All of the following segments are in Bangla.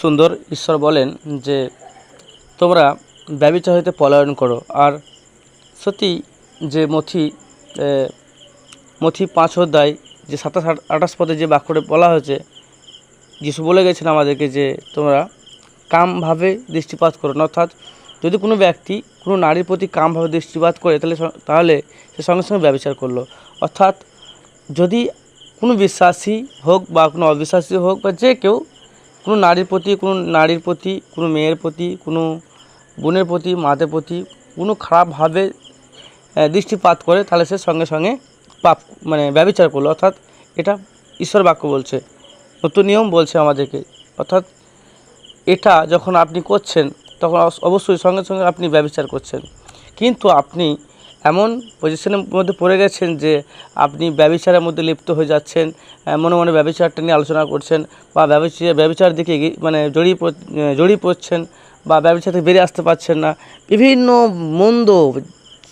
সুন্দর। ঈশ্বর বলেন যে তোমরা ব্যভিচার হইতে পলায়ন করো। আর সত্যি যে মথি 5 অধ্যায় যে 27-28 পদে যে বাক্যটা বলা হয়েছে, যিশু বলে গেছেন আমাদেরকে যে তোমরা কামভাবে দৃষ্টিপাত করো না। অর্থাৎ যদি কোনো ব্যক্তি কোনো নারীর প্রতি কামভাবে দৃষ্টিপাত করে তাহলে সে সঙ্গে সঙ্গে ব্যভিচার করলো। অর্থাৎ যদি কোনো বিশ্বাসী হোক বা কোনো অবিশ্বাসী হোক বা যে কেউ কোনো নারীর প্রতি, কোনো মেয়ের প্রতি, কোনো বোনের প্রতি, মাদের প্রতি কোনো খারাপভাবে দৃষ্টিপাত করে, তাহলে সে সঙ্গে সঙ্গে পাপ ব্যভিচার করলো। অর্থাৎ এটা ঈশ্বর বাক্য বলছে, নতুন নিয়ম বলছে আমাদেরকে। অর্থাৎ এটা যখন আপনি করছেন তখন অবশ্যই সঙ্গে সঙ্গে আপনি ব্যভিচার করছেন। কিন্তু আপনি এমন পজিশনের মধ্যে পড়ে গেছেন যে আপনি ব্যভিচারের মধ্যে লিপ্ত হয়ে যাচ্ছেন, মনে মনে ব্যভিচারটা নিয়ে আলোচনা করছেন বা ব্যভিচার দিকে জড়িয়ে পড়ছেন বা ব্যভিচার থেকে বেরিয়ে আসতে পারছেন না। বিভিন্ন মন্দ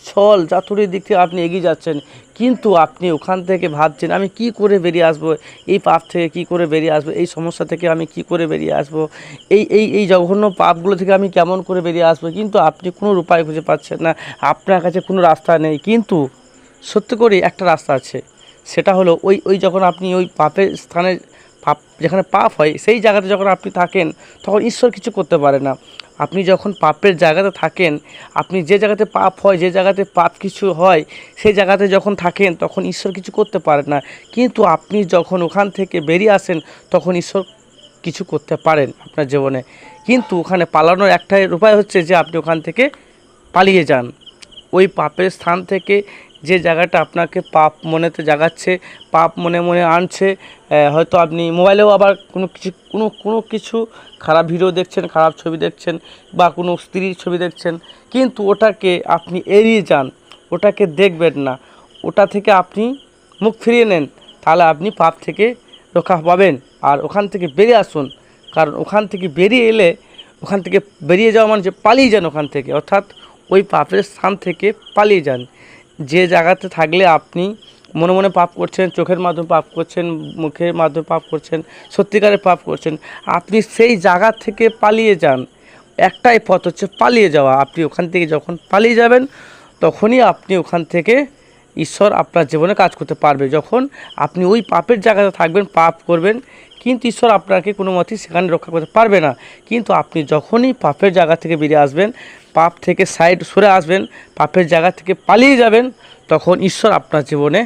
ছল চাতুরির দিক থেকে আপনি এগিয়ে যাচ্ছেন, কিন্তু আপনি ওখান থেকে ভাবছেন আমি কি করে বেরিয়ে আসব, এই পাপ থেকে কি করে বেরিয়ে আসবো, এই সমস্যা থেকে আমি কি করে বেরিয়ে আসবো, এই জঘন্য পাপগুলো থেকে আমি কেমন করে বেরিয়ে আসবো। কিন্তু আপনি কোনো উপায় খুঁজে পাচ্ছেন না, আপনার কাছে কোনো রাস্তা নেই। কিন্তু সত্যি করে একটা রাস্তা আছে, সেটা হলো ওই যখন আপনি ওই পাপের স্থানে, যেখানে পাপ হয় সেই জায়গাতে যখন আপনি থাকেন তখন ঈশ্বর কিছু করতে পারে না। আপনি যখন পাপের জায়গাতে থাকেন, আপনি যে জায়গাতে পাপ হয়, যে জায়গাতে পাপ কিছু হয়, সেই জায়গাতে যখন থাকেন তখন ঈশ্বর কিছু করতে পারে না। কিন্তু আপনি যখন ওখান থেকে বেরিয়ে আসেন তখন ঈশ্বর কিছু করতে পারেন আপনার জীবনে। কিন্তু ওখানে পালানোর একটাই উপায় হচ্ছে যে আপনি ওখান থেকে পালিয়ে যান। ওই পাপের স্থান থেকে, যে জায়গাটা আপনাকে পাপ মনেতে জাগাচ্ছে, পাপ মনে মনে আনছে, হয়তো আপনি মোবাইলেও আবার কোনো কিছু খারাপ ভিডিও দেখছেন, খারাপ ছবি দেখছেন বা কোনো স্ত্রীর ছবি দেখছেন, কিন্তু ওটাকে আপনি এড়িয়ে যান, ওটাকে দেখবেন না, ওটা থেকে আপনি মুখ ফিরিয়ে নেন, তাহলে আপনি পাপ থেকে রক্ষা পাবেন। আর ওখান থেকে বেরিয়ে আসুন, কারণ ওখান থেকে বেরিয়ে যাওয়া মানে যে পালিয়ে যান ওখান থেকে, অর্থাৎ ওই পাপের স্থান থেকে পালিয়ে যান। যে জায়গাতে থাকলে আপনি মনে মনে পাপ করছেন, চোখের মাধ্যমে পাপ করছেন, মুখের মাধ্যমে পাপ করছেন, সত্যিকারের পাপ করছেন, আপনি সেই জায়গা থেকে পালিয়ে যান। একটাই পথ হচ্ছে পালিয়ে যাওয়া। আপনি ওখান থেকে যখন পালিয়ে যাবেন তখনই আপনি ওখান থেকে ঈশ্বর আপনার জীবনে কাজ করতে পারবে। যখন আপনি ওই পাপের জায়গাতে থাকবেন, পাপ করবেন, কিন্তু ঈশ্বর আপনাকে কোনো মতেই সেখানে রক্ষা করতে পারবে না। কিন্তু আপনি যখনই পাপের জায়গা থেকে বেরিয়ে আসবেন, পাপ থেকে সরে আসবেন, পাপের জায়গা থেকে পালিয়ে যাবেন, তখন ঈশ্বর আপনার জীবনে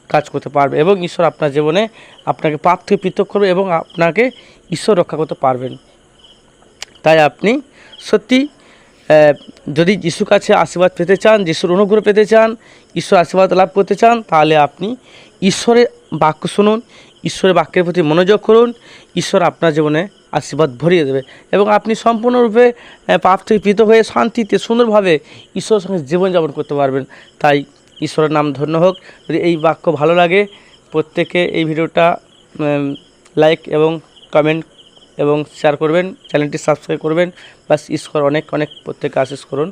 কাজ করতে পারবে এবং ঈশ্বর আপনার জীবনে আপনাকে পাপ থেকে পৃথক করবে এবং আপনাকে ঈশ্বর রক্ষা করতে পারবেন। তাই আপনি সত্যি যদি যিশুর কাছে আশীর্বাদ পেতে চান, যিশুর অনুগ্রহ পেতে চান, ঈশ্বর আশীর্বাদ লাভ করতে চান, তাহলে আপনি ঈশ্বরের বাক্য শুনুন, ঈশ্বরের বাক্যের প্রতি মনোযোগ করুন। ঈশ্বর আপনার জীবনে আশীর্বাদ ভরিয়ে দেবে এবং আপনি সম্পূর্ণরূপে পাপ থেকে পৃথক হয়ে শান্তিতে সুন্দরভাবে ঈশ্বরের সঙ্গে জীবনযাপন করতে পারবেন। তাই ঈশ্বরের নাম ধন্য হোক। যদি এই বাক্য ভালো লাগে, প্রত্যেকে এই ভিডিওটা লাইক এবং কমেন্ট এবং শেয়ার করবেন, চ্যানেলটি সাবস্ক্রাইব করবেন। বাস ঈশ্বর অনেক অনেক প্রত্যেকে আশীষ করুন।